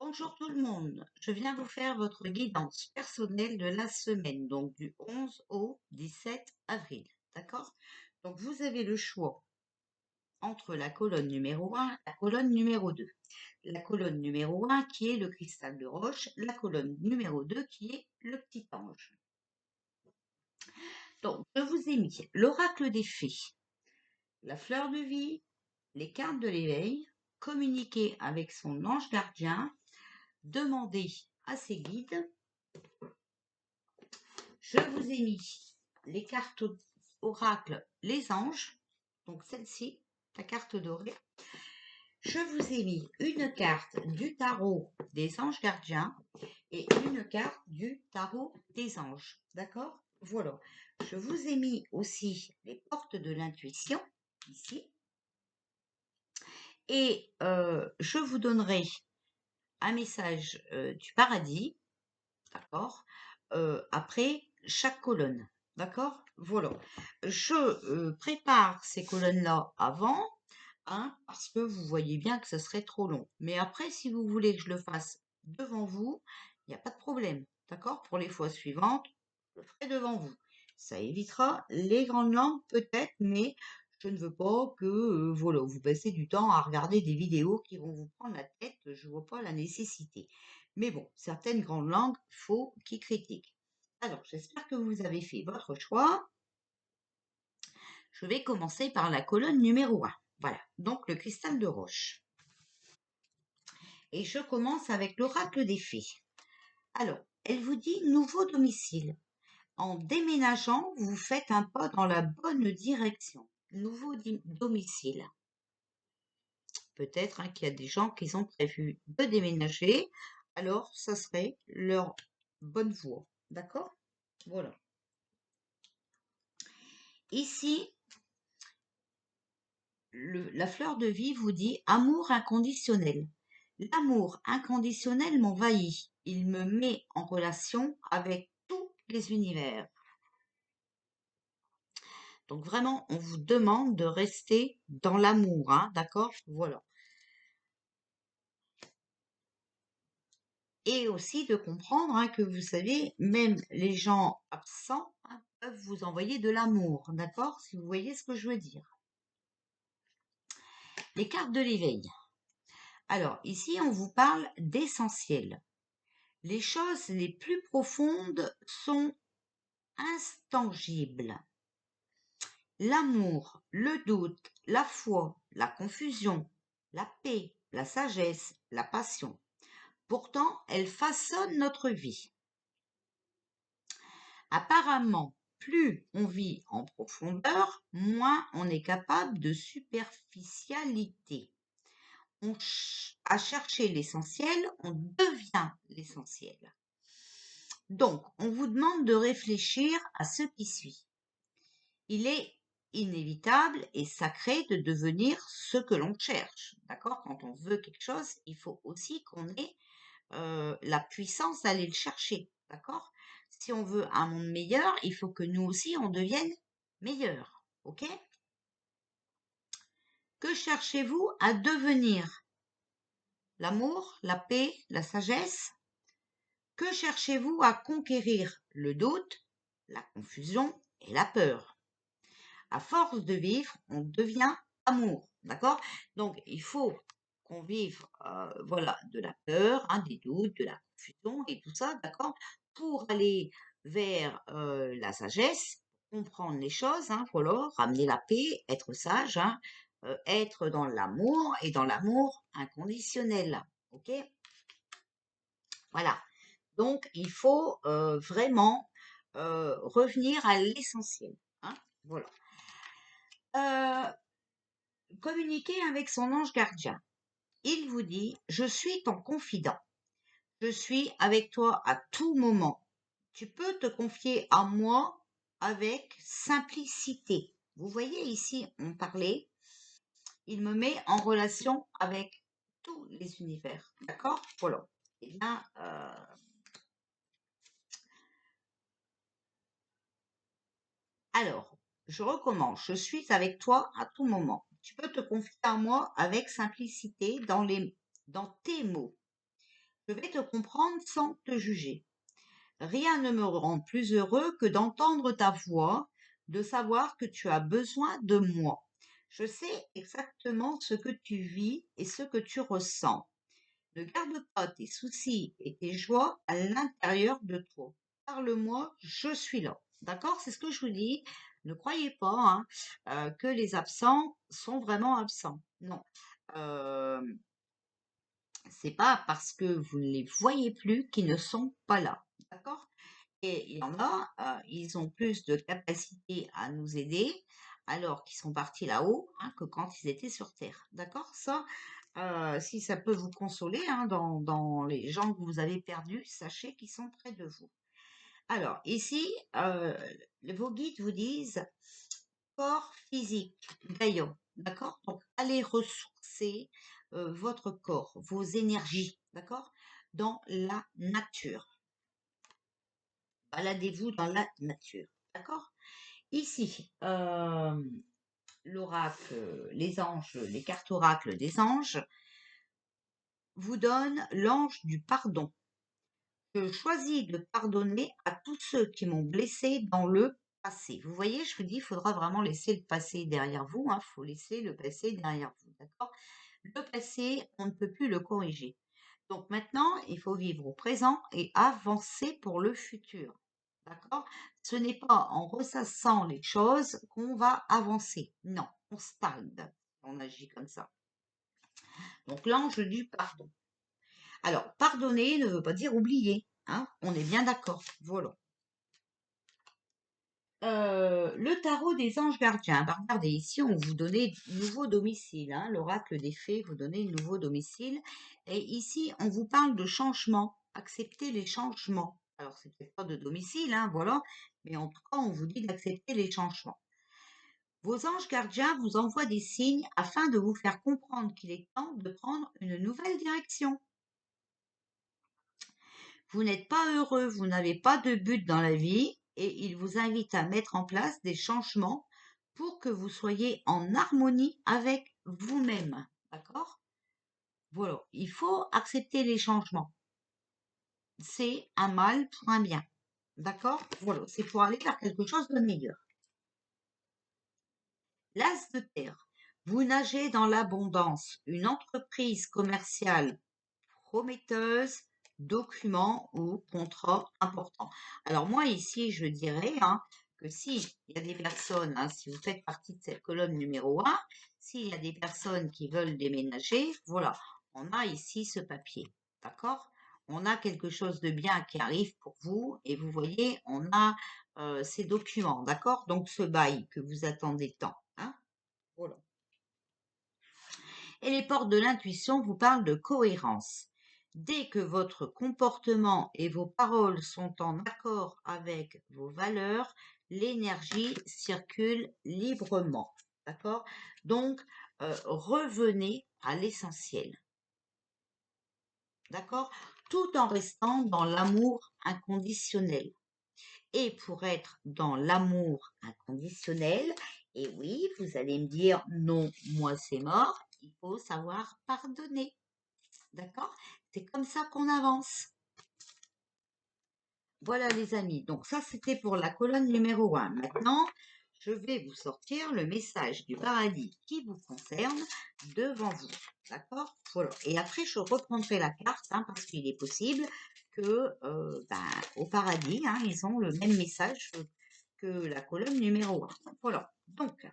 Bonjour tout le monde, je viens vous faire votre guidance personnelle de la semaine, donc du 11 au 17 avril, d'accord? Donc vous avez le choix entre la colonne numéro 1 et la colonne numéro 2. La colonne numéro 1 qui est le cristal de roche, la colonne numéro 2 qui est le petit ange. Donc je vous ai mis l'oracle des fées, la fleur de vie, les cartes de l'éveil, communiquer avec son ange gardien, demander à ses guides. Je vous ai mis les cartes oracle, les anges, donc celle-ci, la carte dorée. Je vous ai mis une carte du tarot des anges gardiens et une carte du tarot des anges. D'accord? Voilà. Je vous ai mis aussi les portes de l'intuition, ici. Et je vous donnerai un message du paradis, d'accord, après chaque colonne, d'accord? Voilà. Je prépare ces colonnes-là avant, hein, parce que vous voyez bien que ce serait trop long. Mais après, si vous voulez que je le fasse devant vous, il n'y a pas de problème, d'accord? Pour les fois suivantes, je le ferai devant vous. Ça évitera les grandes langues peut-être, mais je ne veux pas que voilà, vous passez du temps à regarder des vidéos qui vont vous prendre la tête. Je ne vois pas la nécessité. Mais bon, certaines grandes langues, faut qu'ils critiquent. Alors, j'espère que vous avez fait votre choix. Je vais commencer par la colonne numéro 1. Voilà, donc le cristal de roche. Et je commence avec l'oracle des fées. Alors, elle vous dit nouveau domicile. En déménageant, vous faites un pas dans la bonne direction. Nouveau domicile. Peut-être qu'il y a des gens qui ont prévu de déménager. Alors, ça serait leur bonne voie. D'accord? Voilà. Ici, la fleur de vie vous dit amour inconditionnel. L'amour inconditionnel m'envahit. Il me met en relation avec tous les univers. Donc vraiment, on vous demande de rester dans l'amour, hein, d'accord? Voilà. Et aussi de comprendre hein, que vous savez, même les gens absents hein, peuvent vous envoyer de l'amour, d'accord? Si vous voyez ce que je veux dire. Les cartes de l'éveil. Alors, ici, on vous parle d'essentiel. Les choses les plus profondes sont intangibles. L'amour, le doute, la foi, la confusion, la paix, la sagesse, la passion. Pourtant, elles façonnent notre vie. Apparemment, plus on vit en profondeur, moins on est capable de superficialité. À chercher l'essentiel, on devient l'essentiel. Donc, on vous demande de réfléchir à ce qui suit. Il est inévitable et sacré de devenir ce que l'on cherche. D'accord? Quand on veut quelque chose, il faut aussi qu'on ait la puissance d'aller le chercher. D'accord? Si on veut un monde meilleur, il faut que nous aussi, on devienne meilleurs. OK? Que cherchez-vous à devenir? L'amour, la paix, la sagesse? Que cherchez-vous à conquérir? Le doute, la confusion et la peur. À force de vivre, on devient amour, d'accord? Donc, il faut qu'on vive, voilà, de la peur, hein, des doutes, de la confusion et tout ça, d'accord? Pour aller vers la sagesse, comprendre les choses, hein, voilà, ramener la paix, être sage, hein, être dans l'amour et dans l'amour inconditionnel, ok? Voilà. Donc, il faut vraiment revenir à l'essentiel, hein, voilà. Communiquer avec son ange gardien. Il vous dit, je suis ton confident. Je suis avec toi à tout moment. Tu peux te confier à moi avec simplicité. Vous voyez ici, on parlait, il me met en relation avec tous les univers. D'accord? Voilà. Eh bien, alors, je recommence. Je suis avec toi à tout moment. Tu peux te confier à moi avec simplicité dans tes mots. Je vais te comprendre sans te juger. Rien ne me rend plus heureux que d'entendre ta voix, de savoir que tu as besoin de moi. Je sais exactement ce que tu vis et ce que tu ressens. Ne garde pas tes soucis et tes joies à l'intérieur de toi. Parle-moi, je suis là. D'accord? C'est ce que je vous dis. Ne croyez pas hein, que les absents sont vraiment absents. Non. Euh, c'est pas parce que vous ne les voyez plus qu'ils ne sont pas là. D'accord? Et il y en a, ils ont plus de capacité à nous aider alors qu'ils sont partis là-haut hein, que quand ils étaient sur Terre. D'accord? Ça, si ça peut vous consoler hein, dans les gens que vous avez perdus, sachez qu'ils sont près de vous. Alors, ici, vos guides vous disent corps physique, gaillon. D'accord? Donc, allez ressourcer votre corps, vos énergies. D'accord? Dans la nature. Baladez-vous dans la nature. D'accord? Ici, l'oracle, les anges, les cartes oracles des anges vous donnent l'ange du pardon. Je choisis de pardonner à tous ceux qui m'ont blessé dans le passé. Vous voyez, je vous dis, il faudra vraiment laisser le passé derrière vous. Il faut laisser le passé derrière vous. D'accord? Le passé, on ne peut plus le corriger. Donc maintenant, il faut vivre au présent et avancer pour le futur. D'accord? Ce n'est pas en ressassant les choses qu'on va avancer. Non, on stagne. On agit comme ça. Donc l'ange du pardon. Alors, pardonner ne veut pas dire oublier. Hein, on est bien d'accord. Voilà. Le tarot des anges gardiens. Bah, regardez, ici, on vous donnait nouveau domicile. Hein, l'oracle des fées vous donnait nouveau domicile. Et ici, on vous parle de changement. Accepter les changements. Alors, c'est peut-être pas de domicile, hein, voilà. Mais en tout cas, on vous dit d'accepter les changements. Vos anges gardiens vous envoient des signes afin de vous faire comprendre qu'il est temps de prendre une nouvelle direction. Vous n'êtes pas heureux, vous n'avez pas de but dans la vie et ils vous invitent à mettre en place des changements pour que vous soyez en harmonie avec vous-même. D'accord? Voilà, il faut accepter les changements. C'est un mal pour un bien. D'accord? Voilà, c'est pour aller vers quelque chose de meilleur. L'as de terre. Vous nagez dans l'abondance. Une entreprise commerciale prometteuse, document ou contrat important. Alors moi ici, je dirais hein, que si il y a des personnes, hein, si vous faites partie de cette colonne numéro 1, s'il y a des personnes qui veulent déménager, voilà, on a ici ce papier, d'accord? On a quelque chose de bien qui arrive pour vous et vous voyez, on a ces documents, d'accord? Donc ce bail que vous attendez tant, hein? Voilà. Et les portes de l'intuition vous parlent de cohérence. Dès que votre comportement et vos paroles sont en accord avec vos valeurs, l'énergie circule librement. D'accord? Donc, revenez à l'essentiel. D'accord? Tout en restant dans l'amour inconditionnel. Et pour être dans l'amour inconditionnel, et oui, vous allez me dire non, moi c'est mort, il faut savoir pardonner. D'accord? C'est comme ça qu'on avance. Voilà les amis, donc ça c'était pour la colonne numéro 1. Maintenant, je vais vous sortir le message du paradis qui vous concerne devant vous. D'accord? Voilà. Et après, je reprendrai la carte hein, parce qu'il est possible que au paradis, hein, ils ont le même message que la colonne numéro 1. Voilà. Donc,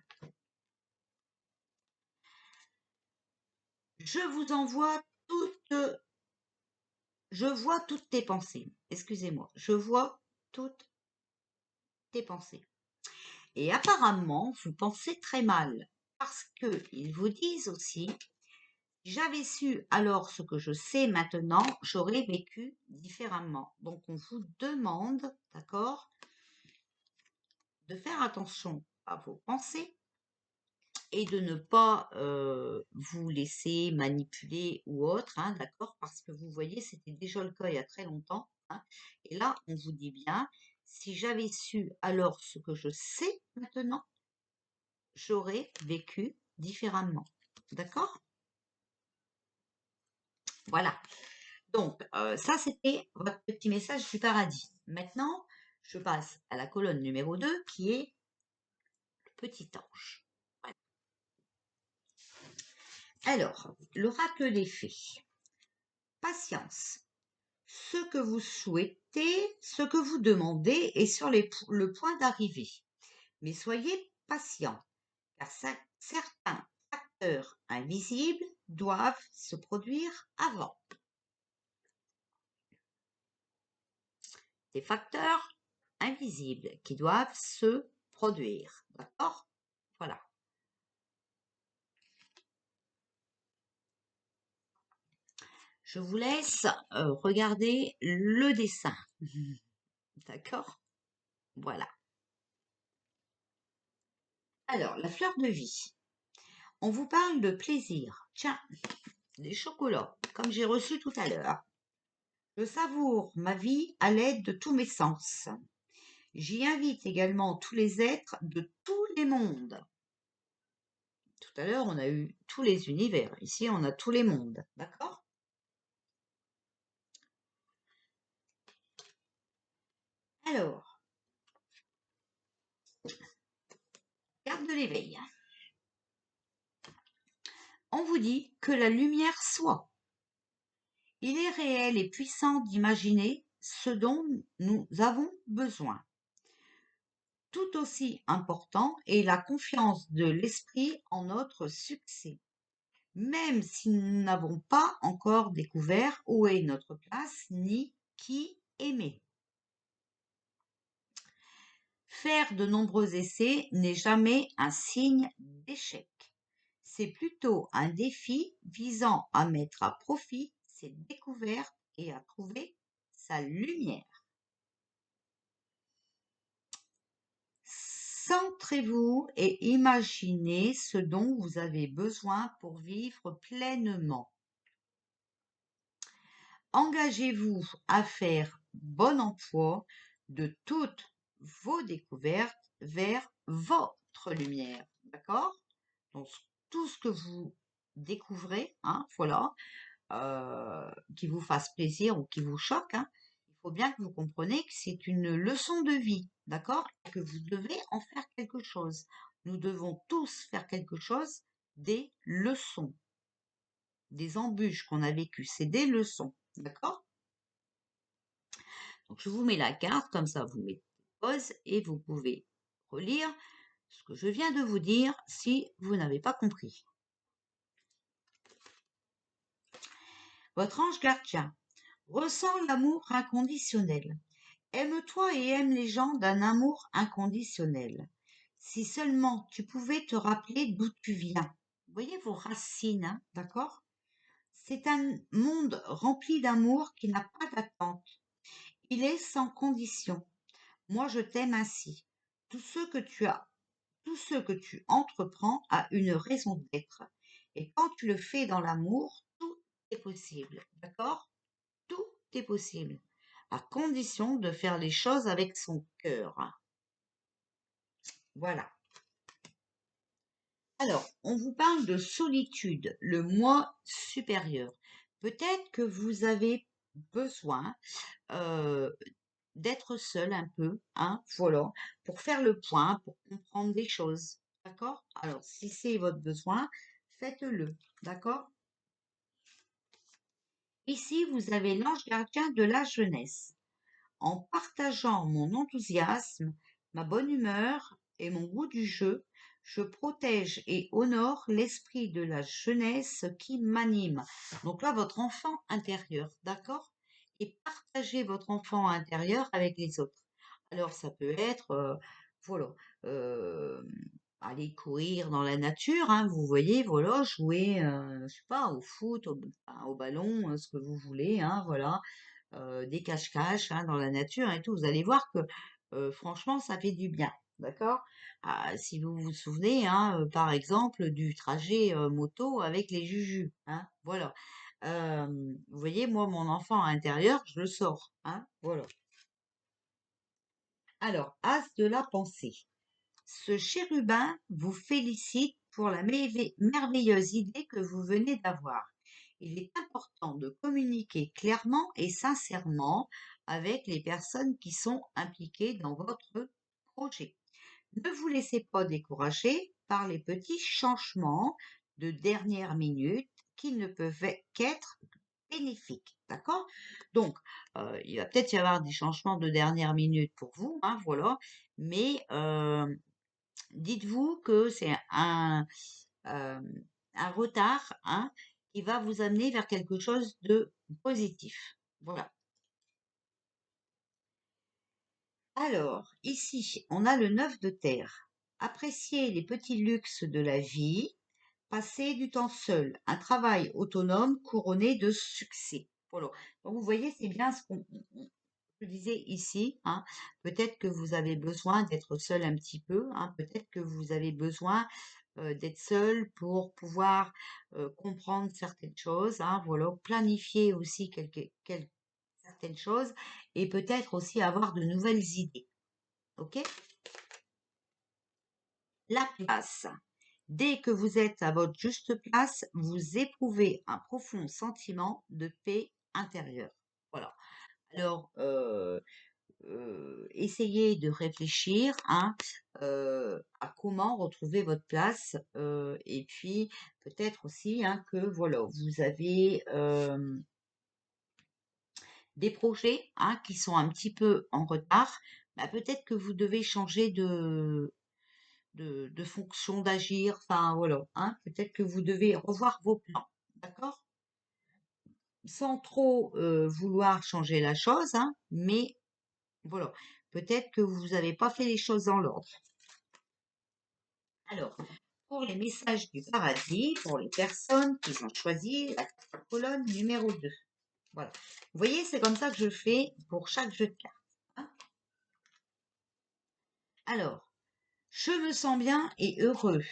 je vous envoie je vois toutes tes pensées. Excusez-moi. Je vois toutes tes pensées. Et apparemment, vous pensez très mal. Parce qu'ils vous disent aussi, si j'avais su alors ce que je sais maintenant, j'aurais vécu différemment. Donc, on vous demande, d'accord, de faire attention à vos pensées et de ne pas vous laisser manipuler ou autre, hein, d'accord, parce que vous voyez, c'était déjà le cas il y a très longtemps. Hein, et là, on vous dit bien, si j'avais su alors ce que je sais maintenant, j'aurais vécu différemment. D'accord? Voilà. Donc, ça, c'était votre petit message du paradis. Maintenant, je passe à la colonne numéro 2 qui est le petit ange. Voilà. Alors, l'oracle des fées. Patience. Ce que vous souhaitez, ce que vous demandez est sur le point d'arriver. Mais soyez patient, car certains facteurs invisibles doivent se produire avant. Des facteurs invisibles qui doivent se produire. D'accord? Voilà. Je vous laisse regarder le dessin. D'accord? Voilà. Alors, la fleur de vie. On vous parle de plaisir. Tiens, des chocolats, comme j'ai reçu tout à l'heure. Je savoure ma vie à l'aide de tous mes sens. J'y invite également tous les êtres de tous les mondes. Tout à l'heure, on a eu tous les univers. Ici, on a tous les mondes. D'accord? Alors, carte de l'éveil. On vous dit que la lumière soit. Il est réel et puissant d'imaginer ce dont nous avons besoin. Tout aussi important est la confiance de l'esprit en notre succès. Même si nous n'avons pas encore découvert où est notre place ni qui aimer. Faire de nombreux essais n'est jamais un signe d'échec. C'est plutôt un défi visant à mettre à profit ses découvertes et à trouver sa lumière. Centrez-vous et imaginez ce dont vous avez besoin pour vivre pleinement. Engagez-vous à faire bon emploi de toutes vos découvertes vers votre lumière. D'accord? Donc, tout ce que vous découvrez, hein, voilà, qui vous fasse plaisir ou qui vous choque, hein, il faut bien que vous compreniez que c'est une leçon de vie, d'accord? Et que vous devez en faire quelque chose. Nous devons tous faire quelque chose des leçons, des embûches qu'on a vécues, c'est des leçons, d'accord? Donc, je vous mets la carte, comme ça vous mettez pause et vous pouvez relire ce que je viens de vous dire si vous n'avez pas compris. Votre ange gardien ressent l'amour inconditionnel. Aime-toi et aime les gens d'un amour inconditionnel. Si seulement tu pouvais te rappeler d'où tu viens. Vous voyez vos racines, hein, d'accord? C'est un monde rempli d'amour qui n'a pas d'attente. Il est sans condition. Moi, je t'aime ainsi. Tout ce que tu as, tout ce que tu entreprends a une raison d'être. Et quand tu le fais dans l'amour, tout est possible. D'accord? Tout est possible. À condition de faire les choses avec son cœur. Voilà. Alors, on vous parle de solitude, le moi supérieur. Peut-être que vous avez besoin d'être seul un peu, hein, voilà, pour faire le point, pour comprendre des choses, d'accord? Alors, si c'est votre besoin, faites-le, d'accord? Ici, vous avez l'ange gardien de la jeunesse. En partageant mon enthousiasme, ma bonne humeur et mon goût du jeu, je protège et honore l'esprit de la jeunesse qui m'anime. Donc là, votre enfant intérieur, d'accord? Et partagez votre enfant intérieur avec les autres. Alors, ça peut être, voilà, euh, aller courir dans la nature, hein, vous voyez, voilà, jouer, je sais pas, au foot, au ballon, ce que vous voulez, hein, voilà, des cache-cache, hein, dans la nature et tout. Vous allez voir que, franchement, ça fait du bien, d'accord? Ah, si vous vous souvenez, hein, par exemple, du trajet moto avec les jujus, hein, voilà. Vous voyez, moi, mon enfant intérieur, je le sors, hein, voilà. Alors, as de la pensée. Ce chérubin vous félicite pour la merveilleuse idée que vous venez d'avoir. il est important de communiquer clairement et sincèrement avec les personnes qui sont impliquées dans votre projet. Ne vous laissez pas décourager par les petits changements de dernière minute qui ne peuvent qu'être bénéfiques. D'accord? Donc, il va peut-être y avoir des changements de dernière minute pour vous, hein, voilà, mais dites-vous que c'est euh, un retard, hein, qui va vous amener vers quelque chose de positif. Voilà. Alors, ici, on a le 9 de terre. Appréciez les petits luxes de la vie, passer du temps seul, un travail autonome couronné de succès. Voilà. Donc, vous voyez, c'est bien ce qu'on je disais ici, hein. Peut-être que vous avez besoin d'être seul un petit peu, hein. Peut-être que vous avez besoin d'être seul pour pouvoir comprendre certaines choses, hein. Voilà. Planifier aussi certaines choses et peut-être aussi avoir de nouvelles idées. OK? La place. Dès que vous êtes à votre juste place, vous éprouvez un profond sentiment de paix intérieure. Voilà. Alors, essayez de réfléchir, hein, à comment retrouver votre place, et puis peut-être aussi, hein, que voilà, vous avez des projets, hein, qui sont un petit peu en retard. Bah, peut-être que vous devez changer de fonction, d'agir, enfin voilà, hein, peut-être que vous devez revoir vos plans, d'accord? Sans trop vouloir changer la chose, hein, mais voilà, peut-être que vous n'avez pas fait les choses dans l'ordre. Alors, pour les messages du paradis, pour les personnes qui ont choisi la colonne numéro 2. Voilà. Vous voyez, c'est comme ça que je fais pour chaque jeu de cartes, hein. Alors, je me sens bien et heureux.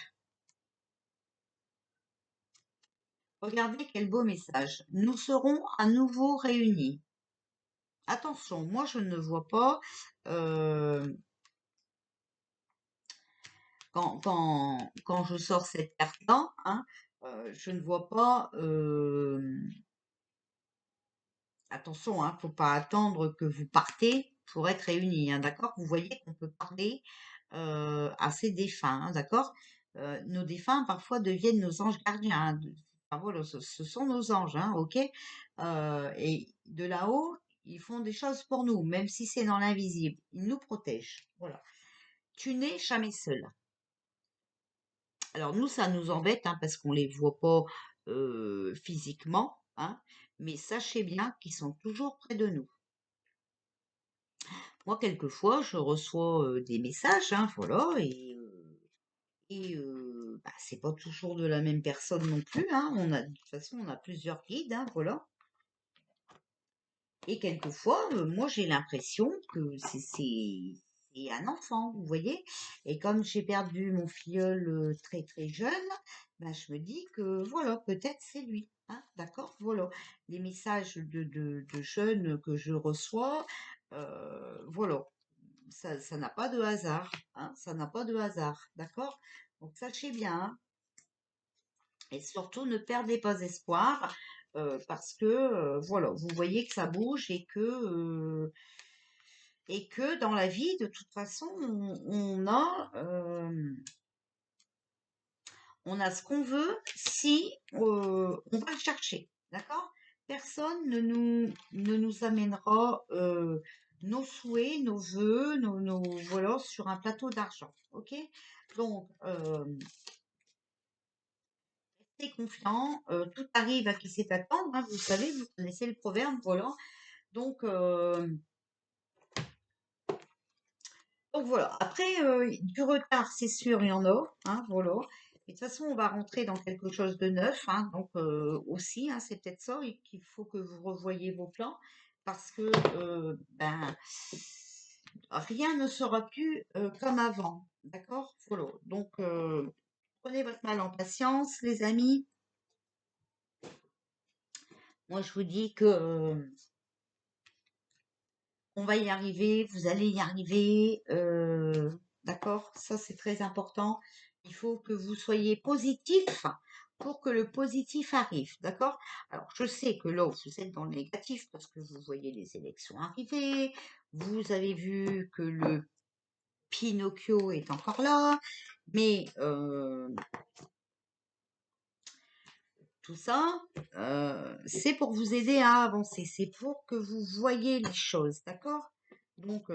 Regardez quel beau message. Nous serons à nouveau réunis. Attention, moi je ne vois pas euh, quand je sors cette carte-là, hein, je ne vois pas. Attention, hein, faut pas attendre que vous partez pour être réunis, hein, d'accord? Vous voyez qu'on peut parler à ses défunts, hein, d'accord? Nos défunts parfois deviennent nos anges gardiens, hein, enfin, voilà, ce sont nos anges, hein, ok? Et de là-haut, ils font des choses pour nous, même si c'est dans l'invisible. Ils nous protègent. Voilà. Tu n'es jamais seul. Alors nous, ça nous embête, hein, parce qu'on les voit pas physiquement, hein, mais sachez bien qu'ils sont toujours près de nous. Moi, quelquefois, je reçois des messages, hein, voilà, bah, c'est pas toujours de la même personne non plus, hein. De toute façon, on a plusieurs guides, hein, voilà. Et quelquefois, moi, j'ai l'impression que c'est un enfant, vous voyez. Et comme j'ai perdu mon filleul très très jeune, ben, je me dis que voilà, peut-être c'est lui, hein, d'accord, voilà. Les messages de jeunes que je reçois, voilà, ça n'a pas de hasard, hein, ça n'a pas de hasard, d'accord? Donc sachez bien, hein, et surtout ne perdez pas espoir, parce que voilà, vous voyez que ça bouge et que dans la vie, de toute façon, on a ce qu'on veut si on va le chercher, d'accord? Personne ne nous amènera nos souhaits, nos vœux, voilà, sur un plateau d'argent, ok? Donc, restez confiant, tout arrive à qui sait attendre, hein, vous savez, vous connaissez le proverbe, voilà. Donc, voilà. Après, du retard, c'est sûr, il y en a, hein, voilà. Et de toute façon, on va rentrer dans quelque chose de neuf, hein, donc aussi, hein, c'est peut-être ça et qu'il faut que vous revoyiez vos plans parce que ben rien ne sera plus comme avant, d'accord? Voilà. Donc prenez votre mal en patience, les amis. Moi, je vous dis que on va y arriver, vous allez y arriver, d'accord? Ça, c'est très important. Il faut que vous soyez positif pour que le positif arrive, d'accord? Alors, je sais que là, vous êtes dans le négatif parce que vous voyez les élections arriver, vous avez vu que le Pinocchio est encore là, mais tout ça, c'est pour vous aider à avancer, c'est pour que vous voyez les choses, d'accord? Donc,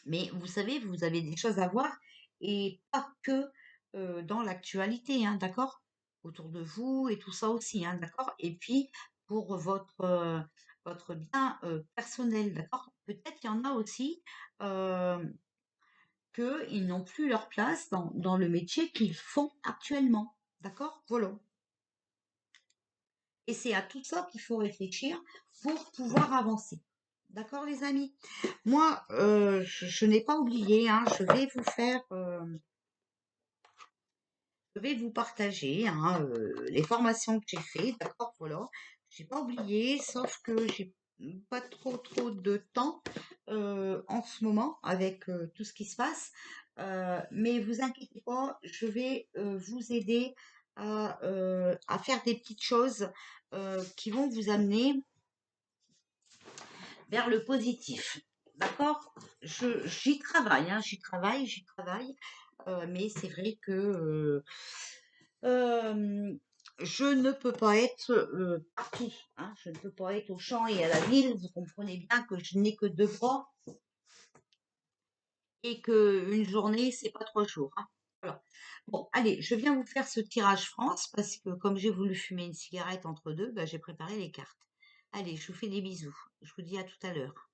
mais vous savez, vous avez des choses à voir et pas que dans l'actualité, hein, d'accord? Autour de vous et tout ça aussi, hein, d'accord? Et puis pour votre bien personnel, d'accord? Peut-être qu'il y en a aussi qu'ils n'ont plus leur place dans le métier qu'ils font actuellement, d'accord? Voilà. Et c'est à tout ça qu'il faut réfléchir pour pouvoir avancer. D'accord, les amis? Moi, je n'ai pas oublié, hein, je vais vous partager hein, les formations que j'ai fait, d'accord, voilà. J'ai pas oublié, sauf que j'ai pas trop de temps en ce moment avec tout ce qui se passe. Mais vous inquiétez pas, je vais vous aider à faire des petites choses qui vont vous amener vers le positif. D'accord? J'y travaille, hein, j'y travaille. Mais c'est vrai que je ne peux pas être partout, hein. Je ne peux pas être au champ et à la ville. Vous comprenez bien que je n'ai que 2 bras et que une journée, c'est pas 3 jours, hein. Voilà. Bon, allez, je viens vous faire ce tirage France parce que comme j'ai voulu fumer une cigarette entre deux, bah, j'ai préparé les cartes. Allez, je vous fais des bisous. Je vous dis à tout à l'heure.